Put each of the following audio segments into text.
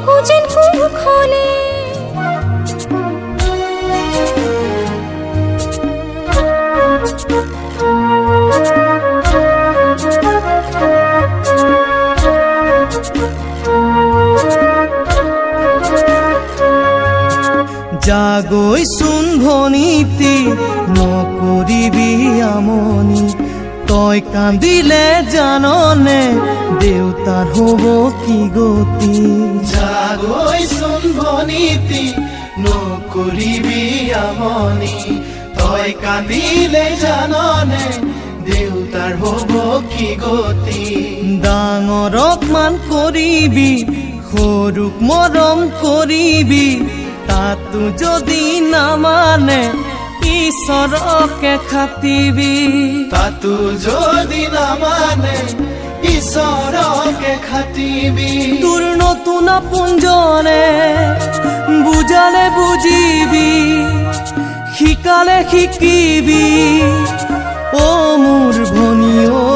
চকু যেন কুখলে জাগৈচোন ভনীতি নকৰিবি আমনি তই কান্দিলে জাননে দেউতাৰ হ'ব কি গতি জাগৈচোন ভনীতি নকৰিবি আমনি তই কান্দিলে জাননে দেউতাৰ হ'ব কি গতি ডাঙৰক মান কৰিবি সৰুক মৰম কৰিবি তাতো যদি নামানে ঈশ্বৰকে খাটিবি তাতো যদি নামানে ঈশ্বৰকে খাটিবি তোৰ নতুন আপোনজনে বুজালে বুজিবি শিকালে শিকিবি অ মোৰ ভনী ঐ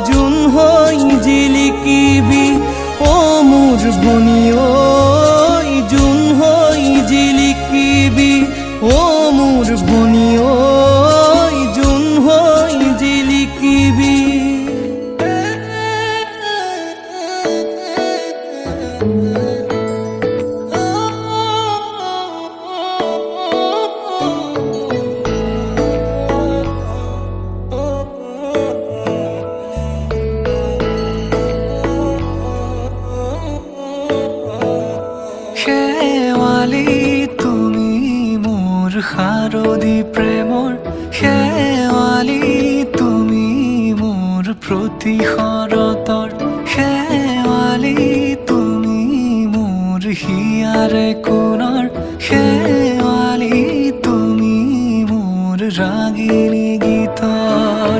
জোন হৈ জিলিকিবি অ মোৰ ভনী ঐ জোন হৈ জিলিকিবি অ মোৰ ভনী ঐ জোন হৈ জিলিকিবি শেৱালি তুমি মোৰ শাৰদী প্ৰেমৰ শেৱালি তুমি মোৰ প্ৰতি শৰতৰ শেৱালি তুমি মোৰ হিয়াৰে কোণৰ শেৱালি তুমি মোৰ ৰাগিনী গীতৰ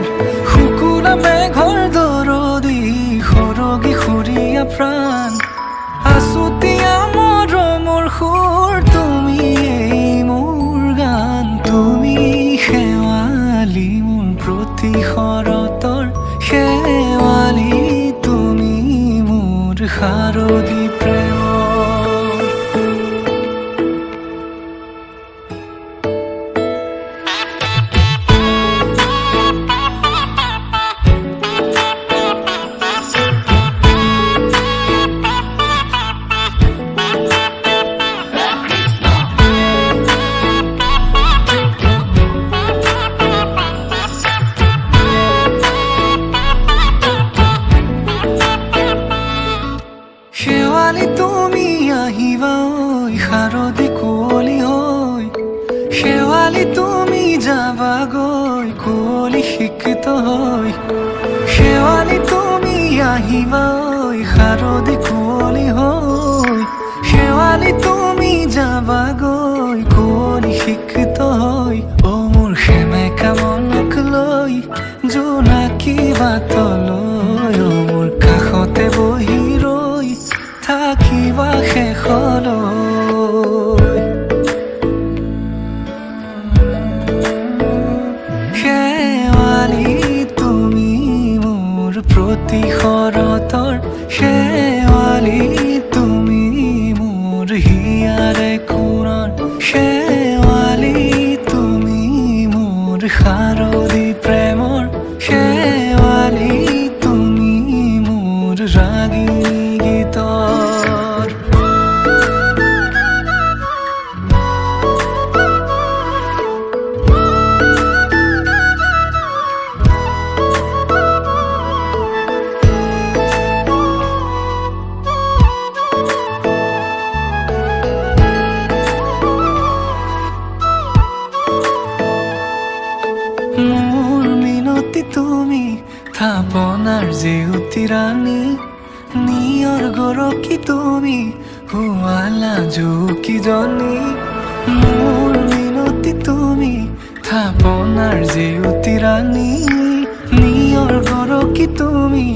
শুকুলা মেঘৰ দৰদি সৰগী সুৰীয়া প্ৰাণ আছুতীয়া মৰমৰ সুৰ তুমি মোৰ গান তুমি শেৱালি মোৰ প্ৰতি শৰতৰ শেৱালি তুমি মোৰ শাৰদী প্ৰেমৰ শেৱালি তুমি আহিবা ঐ শাৰদী কুঁৱলী হৈ শেৱালি তুমি যাবাগৈ কুঁৱলী শিক্ষিত হৈ শেৱালি তুমি আহিবা ঐ শাৰদী কুঁৱলী হৈ শেৱালি তুমি যাবাগৈ কুঁৱলী শিক্ষিত হৈ অ মোৰ সেমেকা মনক লৈ জোনাকী বাটলৈ অ মোৰ কাষতে বহি থাকিবা শেষলৈ শেৱালি তুমি মোৰ প্ৰতি শৰতৰ শেৱালি তুমি মোৰ হিয়াৰে কোণৰ শেৱালি তুমি মোৰ শাৰদী প্ৰেমৰ শেৱালি তুমি মোৰ ৰাগিনী গীতৰ মোৰ মিনতি তুমি থাপনাৰ জেউতি ৰাণী নিয়ৰ গৰকী তুমি শুৱালা জুকিজনী মোৰ মিনতি তুমি থাপনাৰ জেউতি ৰাণী নিয়ৰ গৰকী তুমি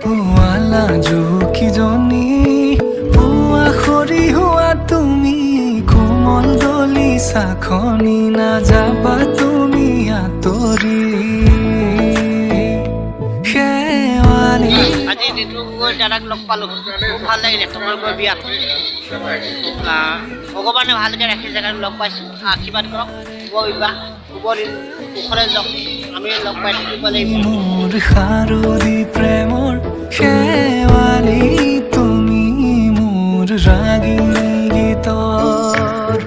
শুৱালা জুকিজনী পুৱা খৰি হোৱা তুমি কোমল দলি চাখনি নাযাবা তুমি আঁতৰি শেৱালি দিনটো গৈ দাদাক লগ পালোঁ খুব ভাল লাগিলে তোমালোকৰ বিয়াত ভগৱানে ভালকৈ ৰাখি জেগাত লগ পাইছোঁ আশীৰ্বাদ কৰক শুভ বিবাহ শুভ দিন কুশলে যাওক আমি লগ পাই থাকিব লাগিব মোৰ শাৰদী প্ৰেমৰ শেৱালি তুমি মোৰ ৰাগিনী গীতৰ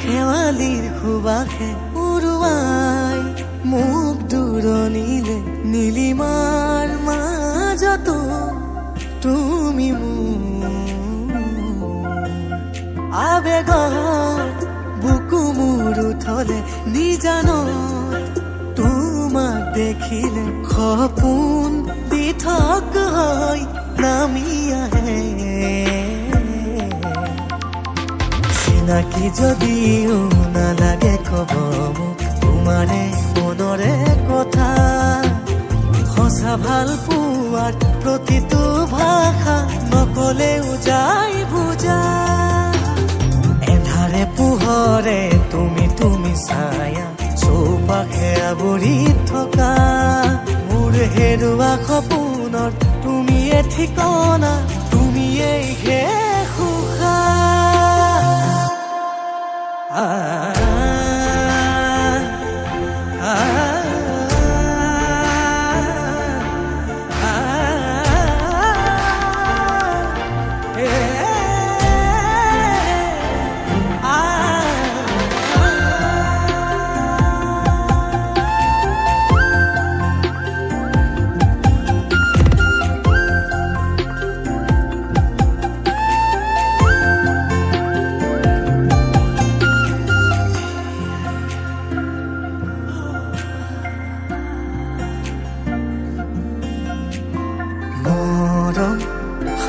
শেৱালিৰ সুবাসে উৰুৱাই মোক দূৰণিলে নীলিমাৰ মাজতো তুমি আবেগত বুকু মোৰ উঠলে নিজানত তোমাক দেখিলে সপোন দি পৃথক হৈ নামি আহে চিনাকি যদিও নালাগে কব মোক তোমাৰে মনৰে কথা সঁচা ভাল পোৱাৰ প্ৰতিটো ভাষা নকলেও যায় বুজা এন্ধাৰে পোহৰে তুমি ছায়া চৌপাশে আৱৰি থকা মোৰ হেৰুৱা সপোনৰ তুমিয়ে ঠিকনা তুমিয়ে শেষ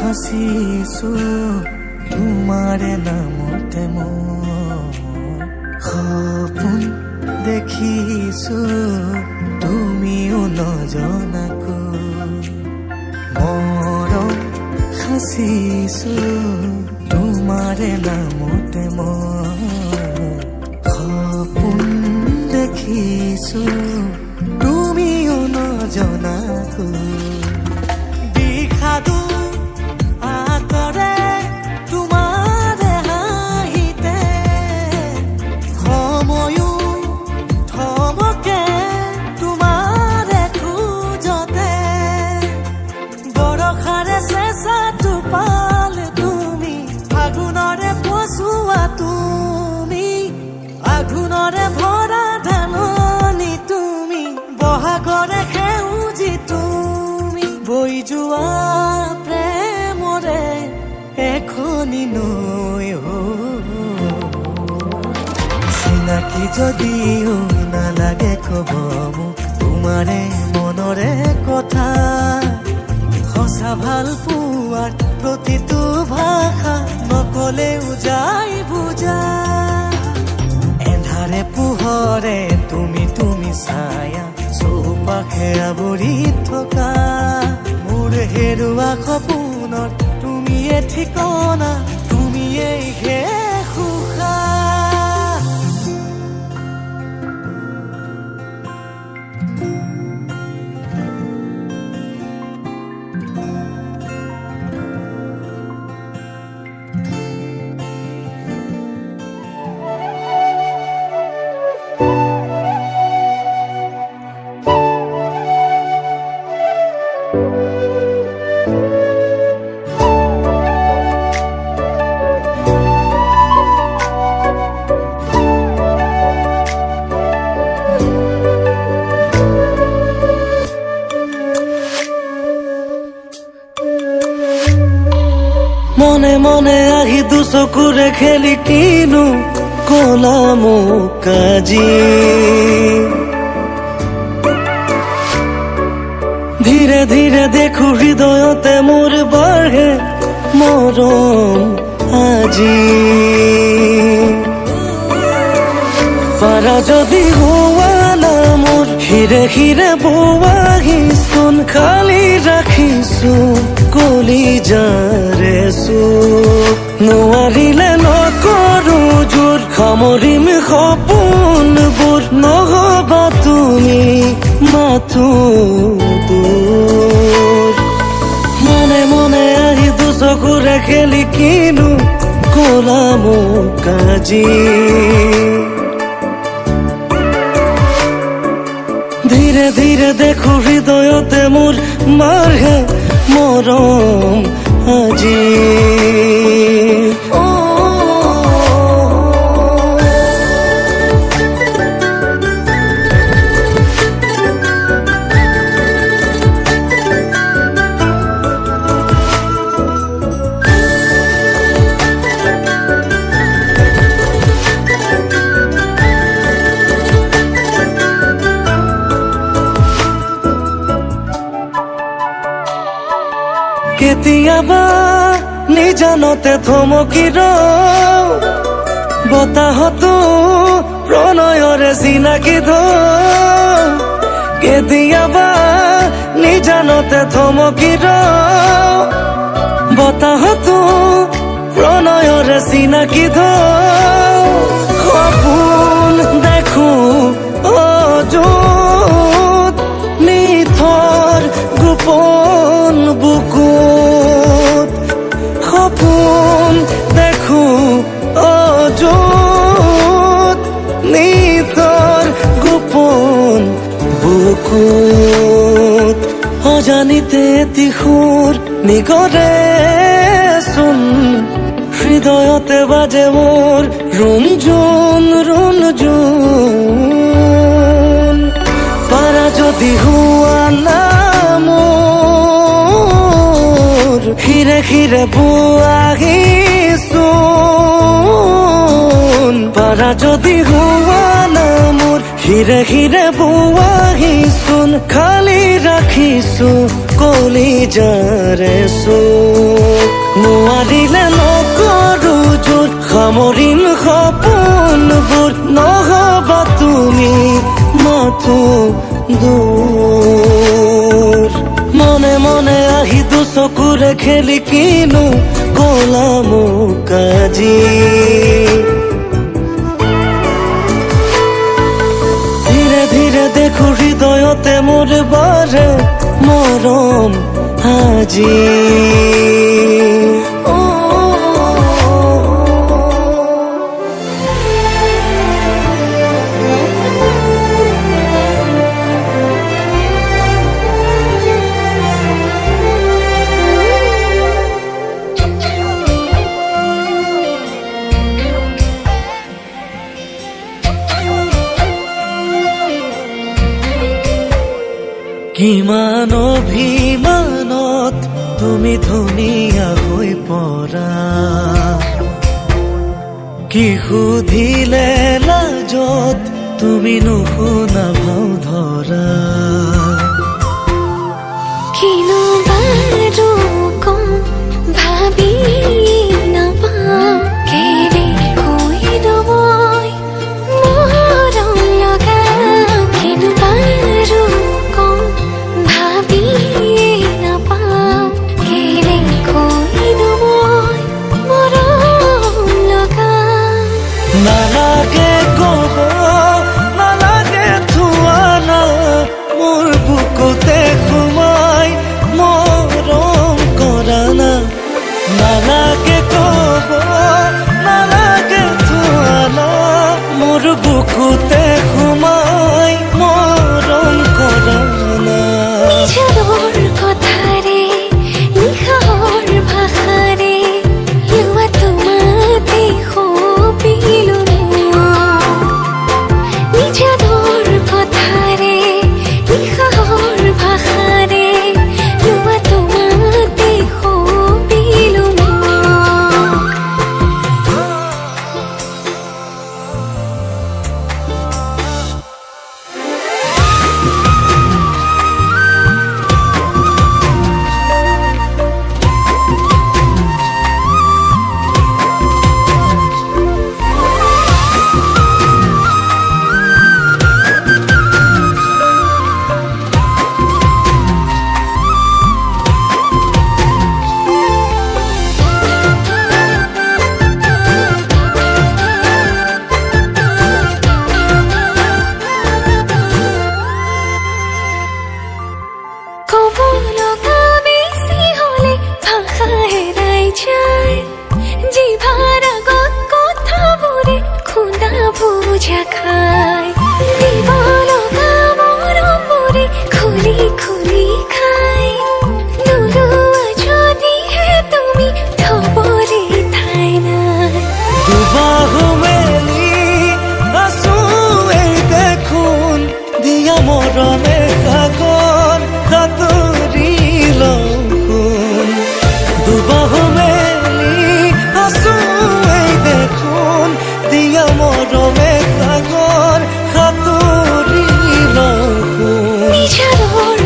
হাসিছো তোমাৰে নামতে মই সপোন দেখিছো তুমিও নজনাকৈ মৰম সাচিছো তোমাৰে নামতে মই সপোন দেখিছো তুমিও নজনাকৈ বিষাদু আগুনৰে ভৰা ধাননি তুমি বহাগৰে সেউজী তুমি বৈ যোৱা প্ৰেমৰে এখনি নৈ চিনাকি যদিও নালাগে কব মোক তোমাৰে মনৰে কথা সঁচা ভাল পোৱাৰ প্ৰতিটো ভাষা নকলেও যায় বুজা এন্ধাৰে পোহৰে তুমি ছায়া চৌপাশে আৱৰি থকা মোৰ হেৰুৱা সপোনৰ তুমিয়ে ঠিকনা তুমিয়ে শেষ মনে মনে আহি দুচকুৰে খেলি কিনো কলা মোক আজি ধীৰে ধীৰে দেখো হৃদয়তে মোৰ বাঢ়ে মৰম আজি পাৰা যদি হোৱা না মোৰ হিৰে হিৰে বোৱাহি চোন খালি ৰাখিছো কলিজাৰে চুপ নোৱাৰিলে নকৰো জোৰ সামৰিম সপোনবোৰ নহবা তুমি মাথো দূৰ মনে মনে আহি দুচকুৰে খেলি কিনো কলা মোক আজি ধীৰে ধীৰে দেখো হৃদয়তে মোৰ মাৰে মৰম আজি কেতিয়াবা নিজানতে থমকি ৰওঁ বতাহতো প্ৰণয়ৰে চিনাকি ধওঁ কেতিয়াবা নিজানতে থমকি ৰওঁ বতাহতো প্ৰণয়ৰে চিনাকি ধওঁ সপোন দেখো অযুত নিথৰ গোপন বুকুত সপোন দেখো অযুত নিথৰ গোপন বুকুত অজানিতে এটি সুৰ নিগৰে চোন হৃদয়তে বাজে মোৰ ৰুণজুণ ৰুণজুণ পাৰা যদি হোৱা না মোৰ খিৰে খিৰে বুৱাহিচোন পাৰা যদি হোৱা না মোৰ খিৰে খিৰে বুৱাহিচোন খালি ৰাখিছো কলিজাৰে চোক নোৱাৰিলে নকৰো জোৰ সামৰিম সপোনবোৰ নহবা তুমি মাথো দূৰ মনে মনে আহি দুচকুৰে খেলি কিনো কলা মোক আজি ধীৰে ধীৰে দেখো হৃদয়তে মোৰ বাৰে মৰম আজি কিমান অভিমানত তুমি ধুনীয়া হৈ পৰা কি সুধিলে লাজত তুমি নুশুনা ভাও ধৰা কিনো বাৰু কম ভাবি নাপাওঁ কেৰে কৈ দবই মৰম লগা কিনো বাৰু কম ভাবি নাপাওঁ কেৰে কৈ দবই মৰম লগা নালাগে কব নালাগে থোৱানা মোৰ বুকুতে সোমাই মৰম কৰা না নালাগে কব নালাগে থোৱানা মোৰ বুকুতে সোমাই মৰম কৰা না নিজৰৰ কথাৰে নিশাৰ ভাষাৰে লোৱা তোমাতে সপিলো নিজৰৰ কথাৰে নিশাৰ ভাষাৰে লোৱা তোমাতে সপিলো ক'ব লগা বেছি হ'লে ভাষা হেৰাই যায় জিভাৰ আগত কথাবোৰে খুন্দা বুজা খায় দিব লগা মৰমবোৰে খুলি খুলি খায় নোলোৱা যদিহে তুমি থ'বলৈ ঠাই নাই দুবাহু মেলি আছো এই দেখোন দিয়া মৰমে সাগৰ সাঁতুৰি লওঁ দুবাহু মেলি আছো এই দেখোন দিয়া মৰমে সাগৰ সাঁতুৰি লওঁ নিজৰৰ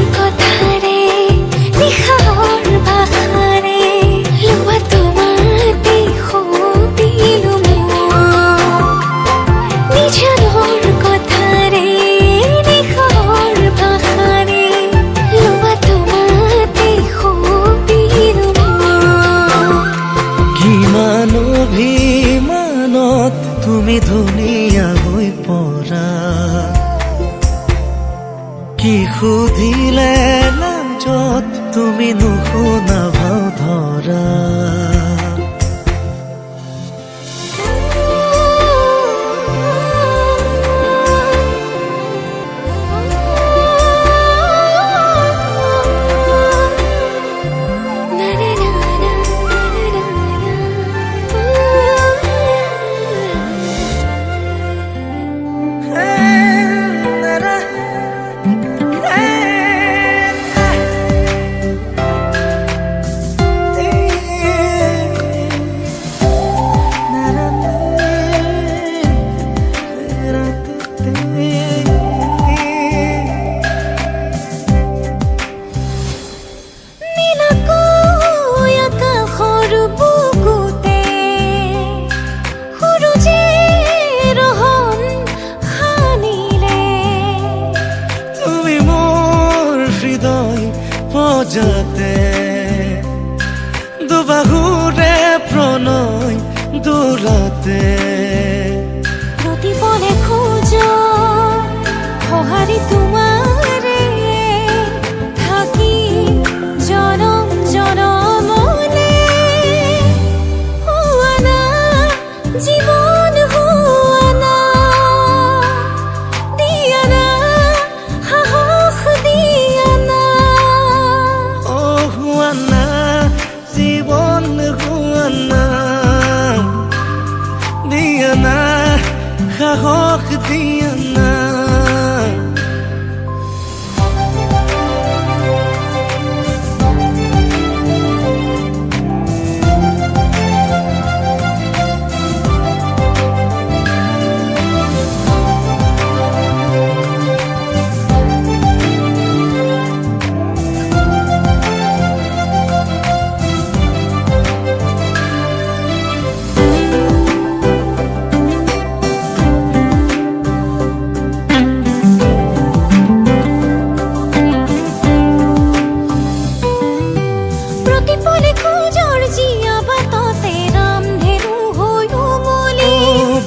কি সুধিলে লাজত তুমি নুশুনা ভাও ধৰা যাতে দুবাহুৰে প্ৰণয় দোলাতে প্ৰতিপলে খোজ সঁহাৰি তোমাৰে থাকি জনম জনমলে হোৱানা জীৱন হোৱানা দিয়ানা সাহস দিয়ানা জীবন হুৱানা দিয়ানা সাহস দিয়ানা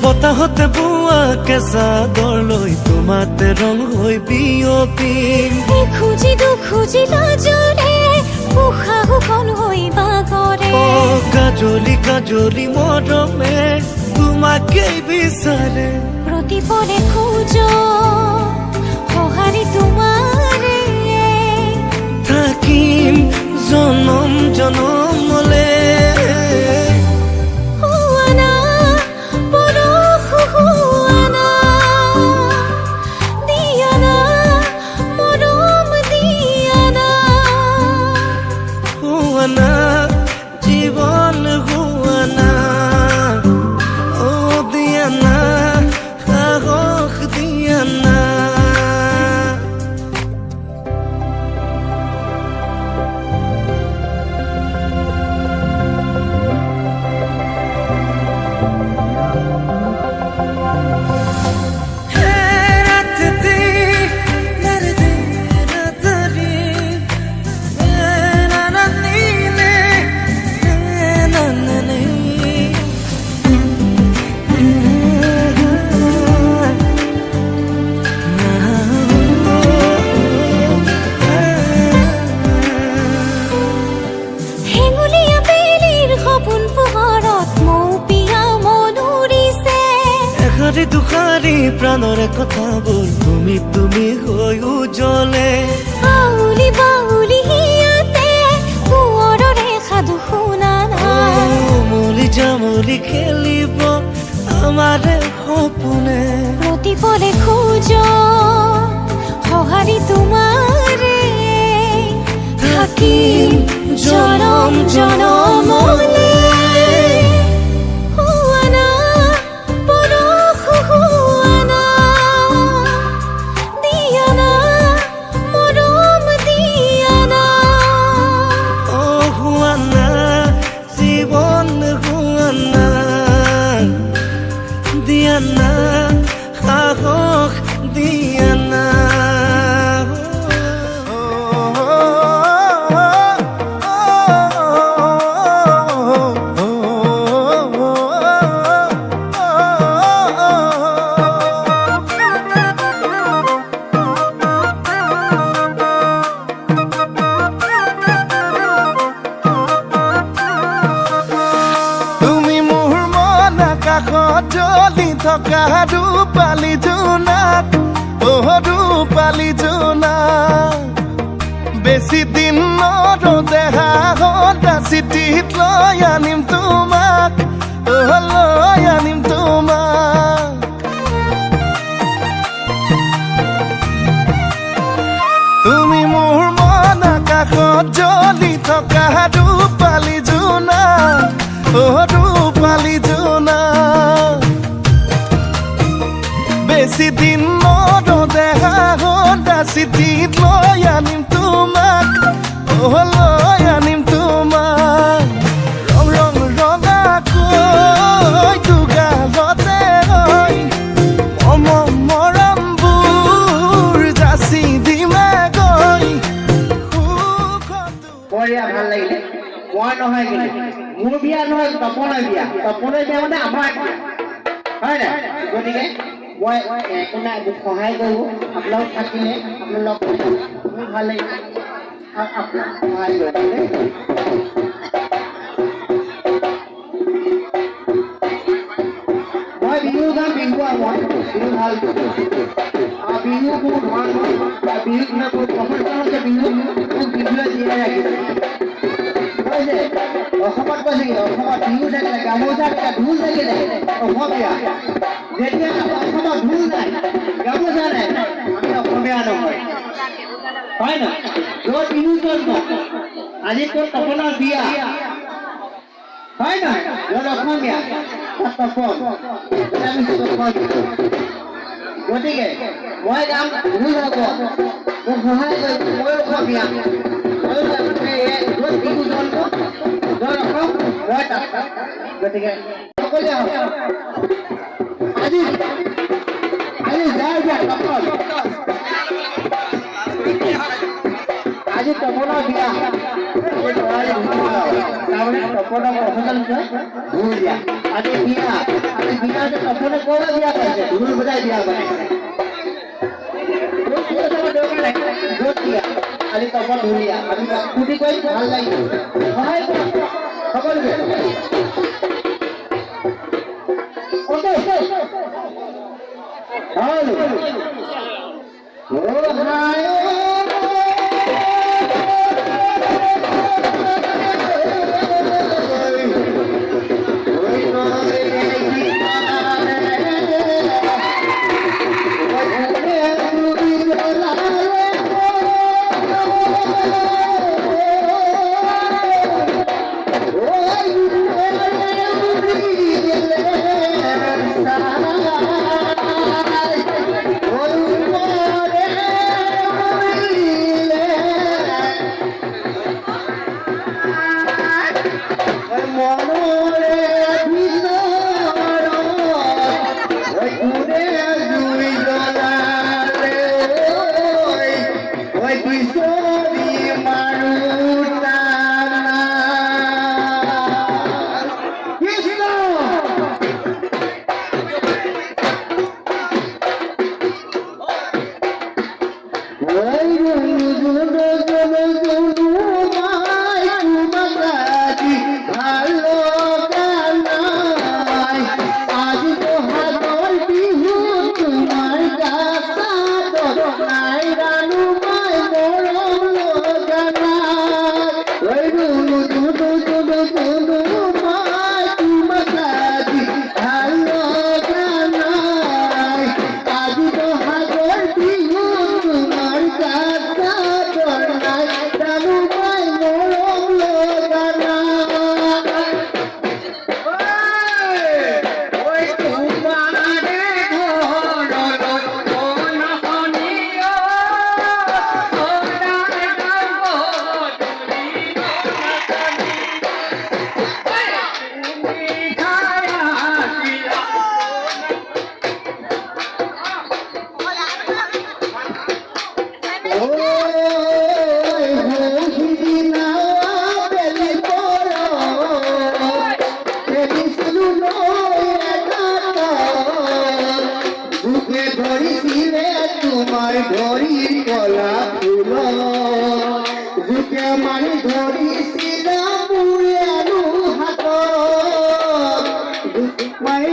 বতাহতে বোৱা কেঁচা দৰলৈ তোমাতে ৰং হৈ বিয়পিম খুজি দুখুজি লাজৰে উশাহখন হৈ বাগৰে কাজলি কাজলি মৰমে তোমাকেই বিচাৰে প্ৰতিপলে খোজ সঁহাৰি তোমাৰে থাকিম জনম জনমলে জীবন হুৱানা ও দিয়ানা সাহস দিয়ানা দুখাৰী প্ৰাণৰে কথাবোৰ তুমি তুমি হৈ উজ্বলে বাউলি বাউলি হিয়াতে কোঁৱৰৰে সাধু শুনা মলি জামলি খেলিব আমাৰে সপোনে প্ৰতিপলে খোজ সঁহাৰি তোমাৰে থাকিম জনম জনমলে দিয়ানা সাহস দিয়ানা থকা ৰূপালী জোনাক ৰূপালী জোনাক বেছি দিন নৰদেহা সদা চিঠিত লৈ আনিম তোমাক লৈ আনিম তোমাক তুমি মোৰ মন আকাশত জ্বলি থকা ৰূপালী জোনাক ৰূপালী জোনাক বেছি দিন নৰদেহা সদা চিঠিত লৈ আনিম তোমাক লৈ আনিম তোমাক ৰং ৰং ৰঙাকৈ দুগালতে হৈ মৰমবোৰ যাচি দিমে গৈ বঢ়িয়া ভাল লাগিলে মই নহয় কিন্তু মোৰ বিয়া নহয় তপনৰ বিয়া মানে আমাৰ বিয়া হয় নাই গতিকে মই একো নাই মোক সহায় কৰিব আপোনালোক থাকিলে আপোনালোক মোৰ ভাল লাগিলে আপোনাক সহায় কৰিব মই বিহু গান বিহু মই বিহু ভাল বিহু মোৰ ধৰণ বিহু কিনা প্ৰফেশ্যনেল হৈছে বিহু মোক বিহুৱে জীয়াই ৰাখিব অসমত কৈছে কি অসমত বিহু থাকিলে গামোচা থাকিলে ঢোল থাকিলে অসমীয়া যেতিয়া অসমত ঢোল নাই গামোচা নাই আমি অসমীয়া নহয় হয় না য'ত বিহু জন্ম আজি তোৰ তপনৰ বিয়া হয় না য'ত অসমীয়া তাত তপন আমি তপন গতিকে মই গাম ঢোল হ'ব মোক সহায় কৰিব মই অসমীয়া বিহু জন্ম গতিকে সকলোৱে আজি আজি তপনৰ বিয়া তাৰমানে তপনৰ প্ৰফেশ্যনেল ঢোল বিয়া আজি বিয়া আজি বিয়া তপনে ক'ৰ বিয়া পাইছে ঢোল বজাই বিয়া পাইছে আজি তপন ঢুলীয়া আমি ফূৰ্তি কৰি ভাল লাগিব সহায় কৰক সকলোকে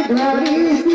ধৰিছিল